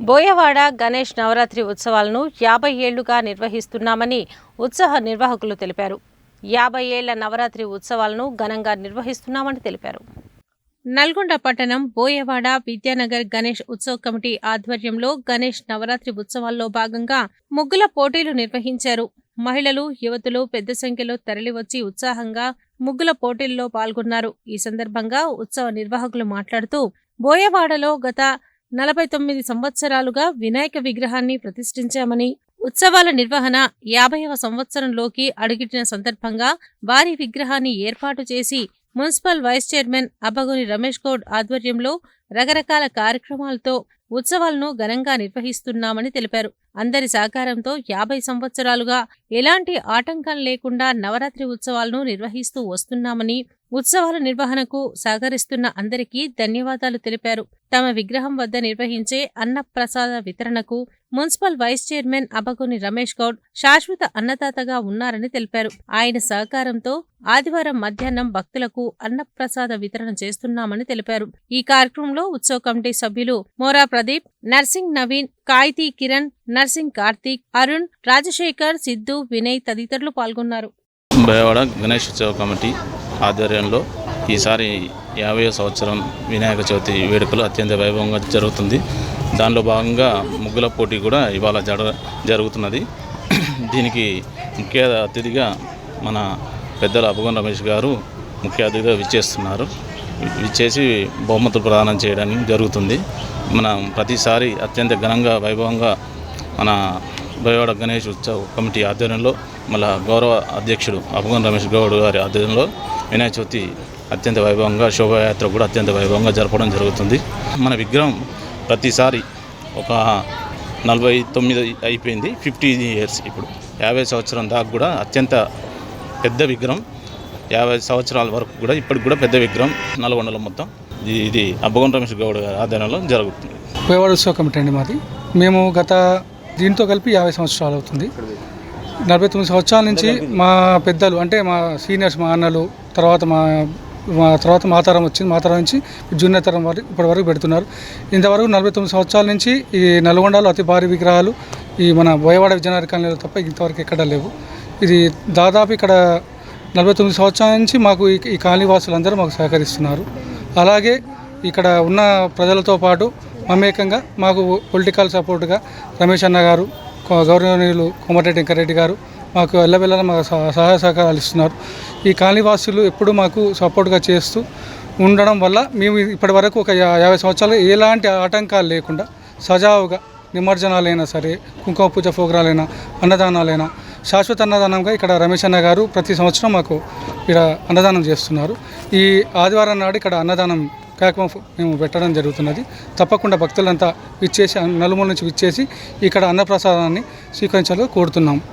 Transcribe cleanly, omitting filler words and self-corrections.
బోయవాడ గణేష్ నవరాత్రి ఉత్సవాలను 50 ఏళ్లుగా నిర్వహిస్తున్నామని ఉత్సవ నిర్వాహకులు తెలిపారు. 50 ఏళ్ల నవరాత్రి ఉత్సవాలను ఘనంగా నిర్వహిస్తున్నామని తెలిపారు. నల్గొండ పట్టణం బోయవాడ విద్యానగర్ గణేష్ ఉత్సవ కమిటీ ఆధ్వర్యంలో గణేష్ నవరాత్రి ఉత్సవాల్లో భాగంగా ముగ్గుల పోటీలు నిర్వహించారు. మహిళలు, యువతులు పెద్ద సంఖ్యలో తరలివచ్చి ఉత్సాహంగా ముగ్గుల పోటీల్లో పాల్గొన్నారు. ఈ సందర్భంగా ఉత్సవ నిర్వాహకులు మాట్లాడుతూ బోయవాడలో గత 49 సంవత్సరాలుగా వినాయక విగ్రహాన్ని ప్రతిష్ఠించామని, ఉత్సవాల నిర్వహణ 50వ సంవత్సరంలోకి అడుగిటిన సందర్భంగా భారీ విగ్రహాన్ని ఏర్పాటు చేసి municipal vice chairman Abbagoni Ramesh Goud ఆధ్వర్యంలో రకరకాల కార్యక్రమాలతో ఉత్సవాలను ఘనంగా నిర్వహిస్తున్నామని తెలిపారు. అందరి సహకారంతో 50 సంవత్సరాలుగా ఎలాంటి ఆటంకం లేకుండా నవరాత్రి ఉత్సవాలను నిర్వహిస్తూ వస్తున్నామని, ఉత్సవాల నిర్వహణకు సహకరిస్తున్న అందరికీ ధన్యవాదాలు తెలిపారు. తమ విగ్రహం వద్ద నిర్వహించే అన్నప్రసాద వితరణకు municipal vice chairman Abbagoni Ramesh Goud శాశ్వత అన్నదాతగా ఉన్నారని తెలిపారు. ఆయన సహకారంతో ఆదివారం మధ్యాహ్నం భక్తులకు అన్నప్రసాద వితరణ చేస్తున్నామని తెలిపారు. ఈ కార్యక్రమంలో ఉత్సవ కమిటీ సభ్యులు మోరా ప్రదీప్, నర్సింగ్ నవీన్, కాయితీ కిరణ్, నర్సింగ్ కార్తీక్, అరుణ్, రాజశేఖర్, సిద్ధు, వినయ్ తదితరులు పాల్గొన్నారు. బోయవాడ గణేష్ ఉత్సవ కమిటీ ఆధ్వర్యంలో ఈసారి 50వ సంవత్సరం వినాయక చవితి వేడుకలు అత్యంత వైభవంగా జరుగుతుంది. దానిలో భాగంగా ముగ్గుల పోటీ కూడా ఇవాళ జరుగుతున్నది. దీనికి ముఖ్య అతిథిగా మన పెద్దల అబ్బగోని రమేష్ గారు ముఖ్య అతిథిగా విచ్చేస్తున్నారు. విచ్చేసి బహుమతులు ప్రదానం చేయడానికి జరుగుతుంది. మనం ప్రతిసారి అత్యంత ఘనంగా వైభవంగా మన బోయవాడ గణేష్ ఉత్సవ కమిటీ ఆధ్వర్యంలో మళ్ళా గౌరవ అధ్యక్షుడు అబ్బగోని రమేష్ గౌడ్ గారి ఆధ్వర్యంలో వినాయక చవితి అత్యంత వైభవంగా, శోభాయాత్ర కూడా అత్యంత వైభవంగా జరపడం జరుగుతుంది. మన విగ్రహం ప్రతిసారి ఒక 49 అయిపోయింది, 50 ఇయర్స్ ఇప్పుడు 50 సంవత్సరం దాకా కూడా అత్యంత పెద్ద విగ్రహం, 50 సంవత్సరాల వరకు కూడా ఇప్పటికి కూడా పెద్ద విగ్రహం నల్గొండలో మొత్తం ఇది అబ్బగోని రమేష్ గౌడ్ గారి ఆధ్వర్యంలో జరుగుతుంది. బోయవాడ ఉత్సవ కమిటీ అండి మాది. మేము గత దీంతో కలిపి 50 సంవత్సరాలు అవుతుంది. 49 సంవత్సరాల నుంచి మా పెద్దలు అంటే మా సీనియర్స్, మా అన్నలు, తర్వాత మా తరం వచ్చింది. మా తరం నుంచి జూనియర్ తరం వరకు ఇప్పటి వరకు పెడుతున్నారు. ఇంతవరకు 49 సంవత్సరాల నుంచి ఈ నల్గొండలో అతి భారీ విగ్రహాలు ఈ మన బోయవాడ విజయనగర కాలనీలో తప్ప ఇంతవరకు ఎక్కడా లేవు. ఇది దాదాపు ఇక్కడ 49 సంవత్సరాల నుంచి మాకు ఈ కాలనీ వాసులందరూ మాకు సహకరిస్తున్నారు. అలాగే ఇక్కడ ఉన్న ప్రజలతో పాటు మమేకంగా మాకు పొలిటికల్ సపోర్ట్గా రమేష్ అన్న గారు, గౌరవనీయులు కోమటిరెడ్డి వెంకరెడ్డి గారు మాకు ఎల్లవెల్లలా మాకు సహాయ సహకారాలు ఇస్తున్నారు. ఈ కాలనీవాసులు ఎప్పుడు మాకు సపోర్ట్గా చేస్తూ ఉండడం వల్ల మేము ఇప్పటి వరకు ఒక 50 సంవత్సరాలు ఎలాంటి ఆటంకాలు లేకుండా సజావుగా నిమజ్జనాలైనా సరే, కుంకుమ పూజ ప్రోగ్రాలైనా, అన్నదానాలైనా శాశ్వత అన్నదానంగా ఇక్కడ రమేష్ అన్న గారు ప్రతి సంవత్సరం మాకు ఇక్కడ అన్నదానం చేస్తున్నారు. ఈ ఆదివారం నాడు ఇక్కడ అన్నదానం కార్యక్రమం మేము పెట్టడం జరుగుతున్నది. తప్పకుండా భక్తులంతా విచ్చేసి, నలుమూల నుంచి విచ్చేసి ఇక్కడ అన్నప్రసాదాన్ని స్వీకరించాలని కోరుతున్నాం.